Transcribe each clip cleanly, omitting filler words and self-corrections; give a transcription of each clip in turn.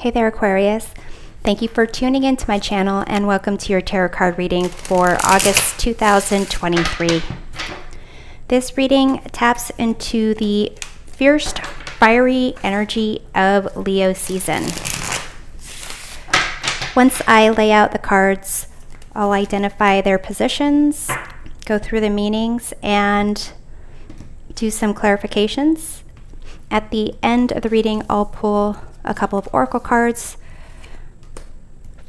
Hey there, Aquarius. Thank you for tuning into my channel and welcome to your tarot card reading for August 2023. This reading taps into the fierce, fiery energy of Leo season. Once I lay out the cards, I'll identify their positions, go through the meanings, and do some clarifications. At the end of the reading, I'll pull a couple of oracle cards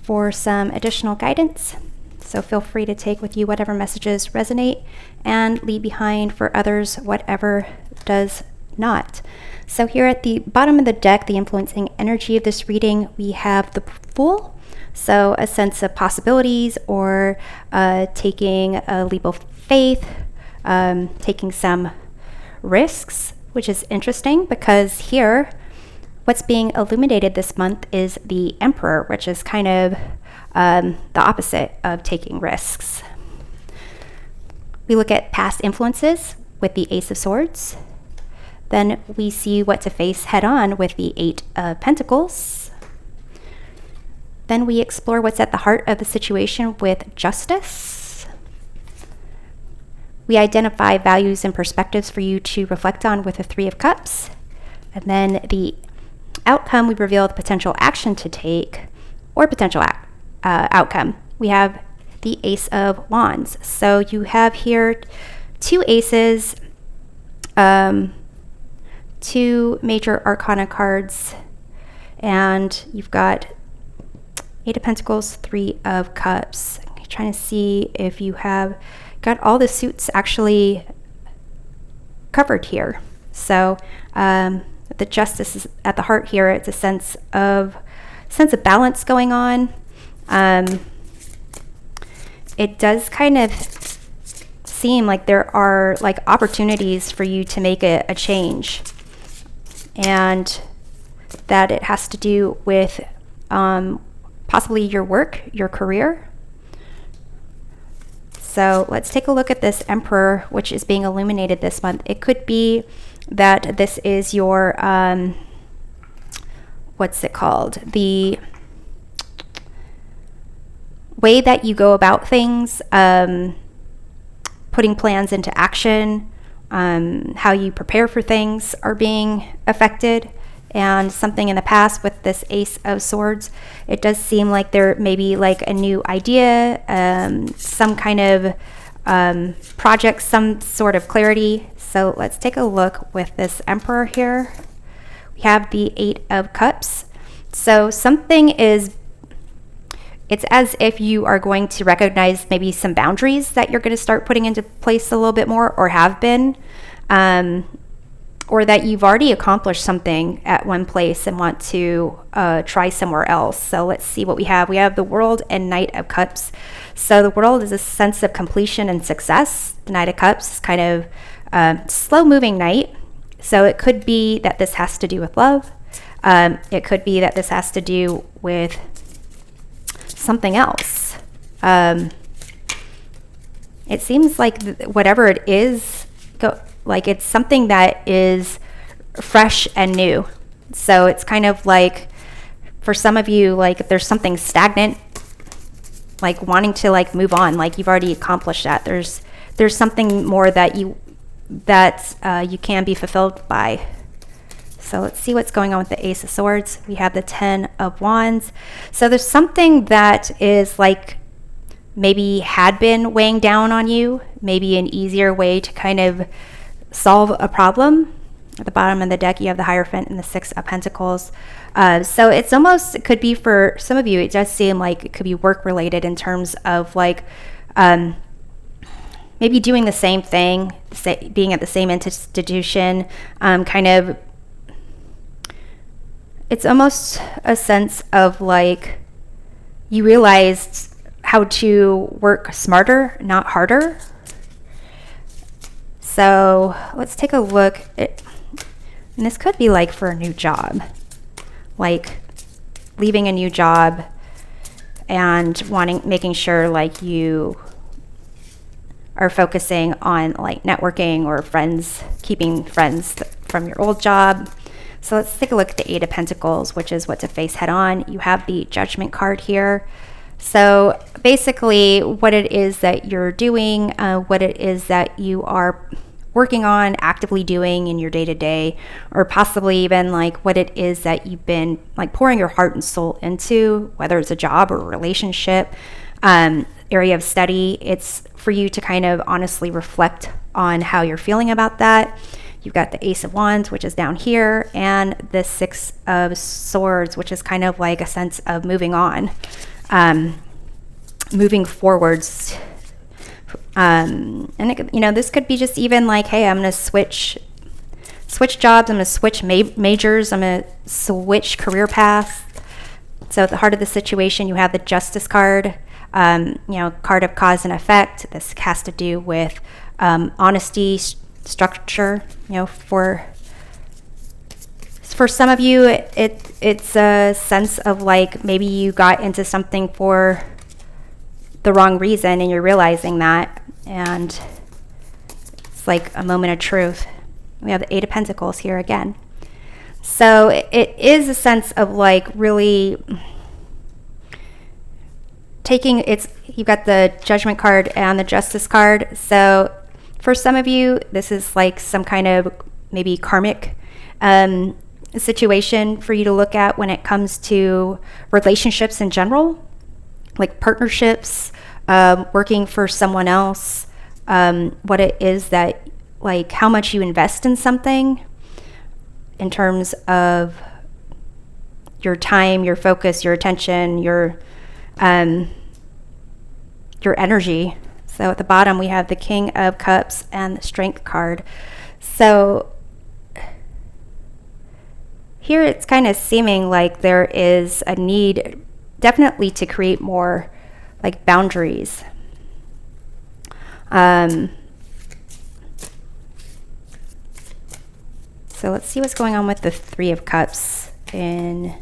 for some additional guidance. So feel free to take with you whatever messages resonate and leave behind for others whatever does not. So here at the bottom of the deck, the influencing energy of this reading, we have the Fool. So a sense of possibilities or taking a leap of faith, taking some risks, which is interesting because here what's being illuminated this month is the Emperor, which is kind of the opposite of taking risks. We look at past influences with the Ace of Swords. Then we see what to face head on with the Eight of Pentacles. Then we explore what's at the heart of the situation with Justice. We identify values and perspectives for you to reflect on with the Three of Cups. And then the outcome, we reveal the potential action to take or potential outcome. We have the Ace of Wands. So you have here two aces, two major arcana cards, and you've got Eight of Pentacles, Three of Cups. I'm trying to see if you have got all the suits actually covered here. So the Justice is at the heart here. It's a sense of balance going on. It does kind of seem like there are like opportunities for you to make a change, and that it has to do with possibly your work, your career. So let's take a look at this Emperor, which is being illuminated this month. It could be that this is your, what's it called? The way that you go about things, putting plans into action, how you prepare for things are being affected. And something in the past with this Ace of Swords, it does seem like there may be like a new idea, some kind of project, some sort of clarity. So let's take a look with this Emperor here. We have the Eight of Cups. So something is, it's as if you are going to recognize maybe some boundaries that you're going to start putting into place a little bit more, or have been, or that you've already accomplished something at one place and want to try somewhere else. So let's see what we have. We have the World and Knight of Cups. So the World is a sense of completion and success. The Knight of Cups is kind of slow-moving knight. So it could be that this has to do with love. It could be that this has to do with something else. It seems like whatever it is, like it's something that is fresh and new. So it's kind of like, for some of you, like there's something stagnant, like wanting to like move on, like you've already accomplished that. There's something more that you can be fulfilled by. So let's see what's going on with the Ace of Swords. We have the Ten of Wands. So there's something that is like maybe had been weighing down on you, maybe an easier way to kind of solve a problem. At the bottom of the deck, you have the Hierophant and the Six of Pentacles. So it's almost, it could be for some of you, it does seem like it could be work related in terms of like maybe doing the same thing, being at the same institution, kind of, it's almost a sense of like you realized how to work smarter, not harder. So let's take a look at, and this could be like for a new job, like leaving a new job and making sure like you are focusing on like networking or friends, keeping friends from your old job. So let's take a look at the Eight of Pentacles, which is what to face head on. You have the Judgment card here. So basically what it is that you're doing, what it is that you are working on, actively doing in your day-to-day, or possibly even like what it is that you've been like pouring your heart and soul into, whether it's a job or a relationship, area of study. It's for you to kind of honestly reflect on how you're feeling about that. You've got the Ace of Wands, which is down here, and the Six of Swords, which is kind of like a sense of moving on, moving forwards. And it, this could be just even like, hey, I'm going to switch jobs. I'm going to switch majors. I'm going to switch career paths. So at the heart of the situation, you have the Justice card, card of cause and effect. This has to do with honesty, structure. For some of you, it's a sense of like maybe you got into something for the wrong reason and you're realizing that, and it's like a moment of truth. We have the Eight of Pentacles here again. So it is a sense of like really taking you've got the Judgment card and the Justice card. So for some of you, this is like some kind of maybe karmic situation for you to look at when it comes to relationships in general, like partnerships, working for someone else, what it is that, like how much you invest in something in terms of your time, your focus, your attention, your energy. So at the bottom, we have the King of Cups and the Strength card. So here it's kind of seeming like there is a need definitely to create more like boundaries. So let's see what's going on with the Three of Cups in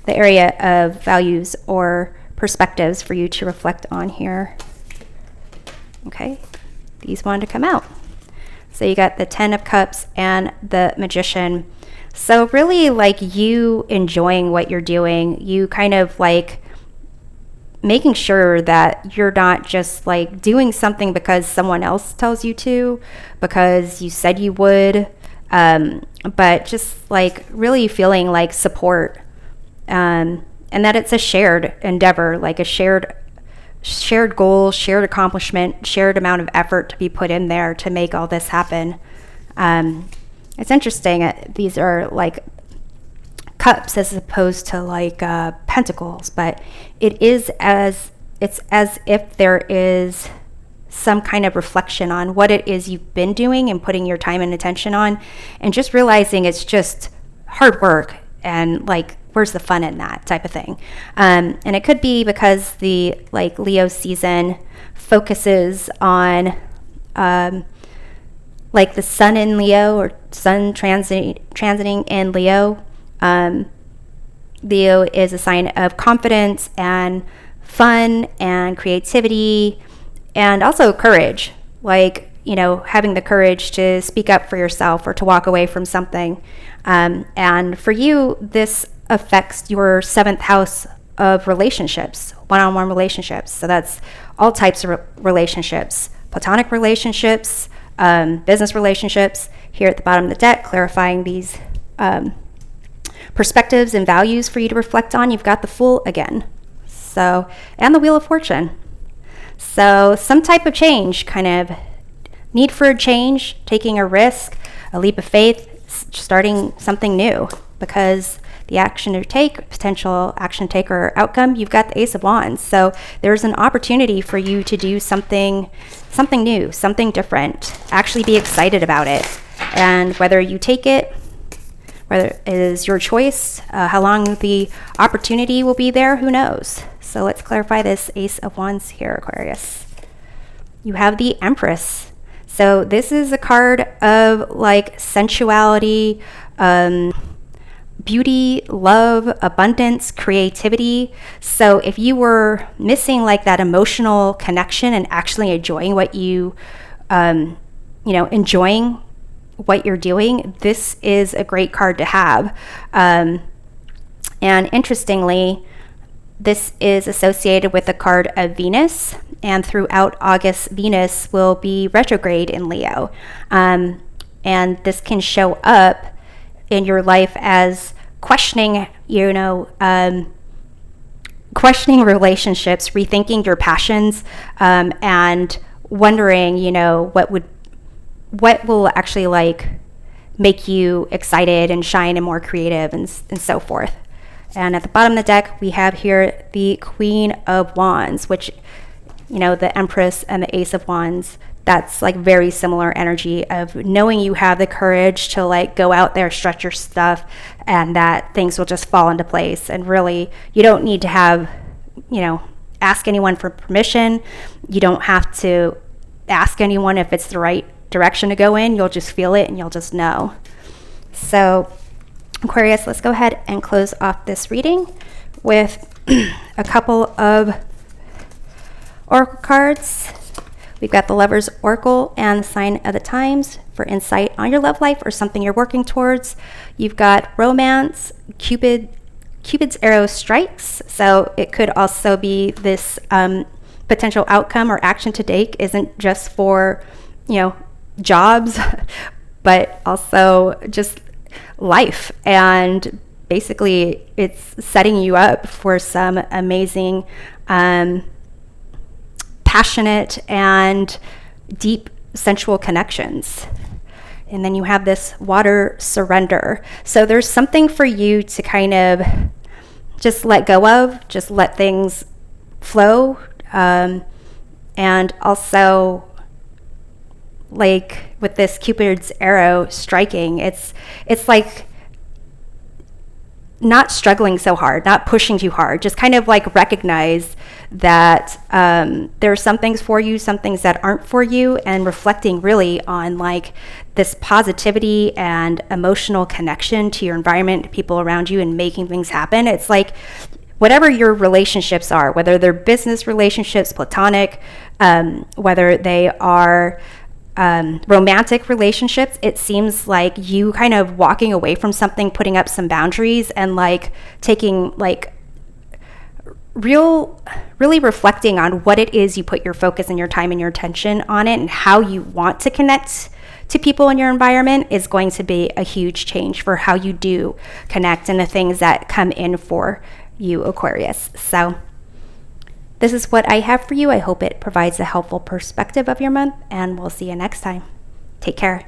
the area of values or perspectives for you to reflect on here. Okay, these wanted to come out. So you got the Ten of Cups and the Magician. So really like you enjoying what you're doing, you kind of like making sure that you're not just like doing something because someone else tells you to, because you said you would, but just like really feeling like support, and that it's a shared endeavor, like a shared goal, shared accomplishment, shared amount of effort to be put in there to make all this happen. It's interesting. These are like cups as opposed to like pentacles, but it's as if there is some kind of reflection on what it is you've been doing and putting your time and attention on, and just realizing it's just hard work and like where's the fun in that type of thing. And it could be because the like Leo season focuses on like the sun in Leo, or sun transiting in Leo. Leo is a sign of confidence and fun and creativity, and also courage, like, having the courage to speak up for yourself or to walk away from something. And for you, this affects your 7th house of relationships, one-on-one relationships. So that's all types of relationships, platonic relationships, business relationships. Here at the bottom of the deck, clarifying these perspectives and values for you to reflect on. You've got the Fool again. So, and the Wheel of Fortune. So some type of change, kind of need for a change, taking a risk, a leap of faith, starting something new, because the action to take, potential action taker outcome, you've got the Ace of Wands. So there's an opportunity for you to do something new, something different, actually be excited about it. And whether you take it, whether it is your choice, how long the opportunity will be there, who knows? So let's clarify this Ace of Wands here, Aquarius. You have the Empress. So this is a card of like sensuality, beauty, love, abundance, creativity. So if you were missing like that emotional connection and actually enjoying what you, enjoying what you're doing, this is a great card to have. And interestingly, this is associated with the card of Venus, and throughout August, Venus will be retrograde in Leo. And this can show up in your life as questioning, questioning relationships, rethinking your passions, and wondering, what will actually like make you excited and shine and more creative and so forth. And at the bottom of the deck, we have here the Queen of Wands, which, the Empress and the Ace of Wands, that's like very similar energy of knowing you have the courage to like go out there, stretch your stuff, and that things will just fall into place. And really, you don't need to have, ask anyone for permission. You don't have to ask anyone if it's the right direction to go in. You'll just feel it and you'll just know. So Aquarius, let's go ahead and close off this reading with a couple of oracle cards. We've got the Lover's Oracle and the Sign of the Times for insight on your love life or something you're working towards. You've got Romance, Cupid's arrow strikes. So it could also be this potential outcome or action to take isn't just for, jobs, but also just life. And basically it's setting you up for some amazing, passionate and deep sensual connections. And then you have this Water Surrender. So there's something for you to kind of just let go of, just let things flow. And also, like with this Cupid's arrow striking, it's like not struggling so hard, not pushing too hard, just kind of like recognize that there are some things for you, some things that aren't for you, and reflecting really on like this positivity and emotional connection to your environment, to people around you, and making things happen. It's like whatever your relationships are, whether they're business relationships, platonic, whether they are romantic relationships, it seems like you kind of walking away from something, putting up some boundaries, and like taking like really reflecting on what it is you put your focus and your time and your attention on it, and how you want to connect to people in your environment is going to be a huge change for how you do connect and the things that come in for you, Aquarius. So this is what I have for you. I hope it provides a helpful perspective of your month, and we'll see you next time. Take care.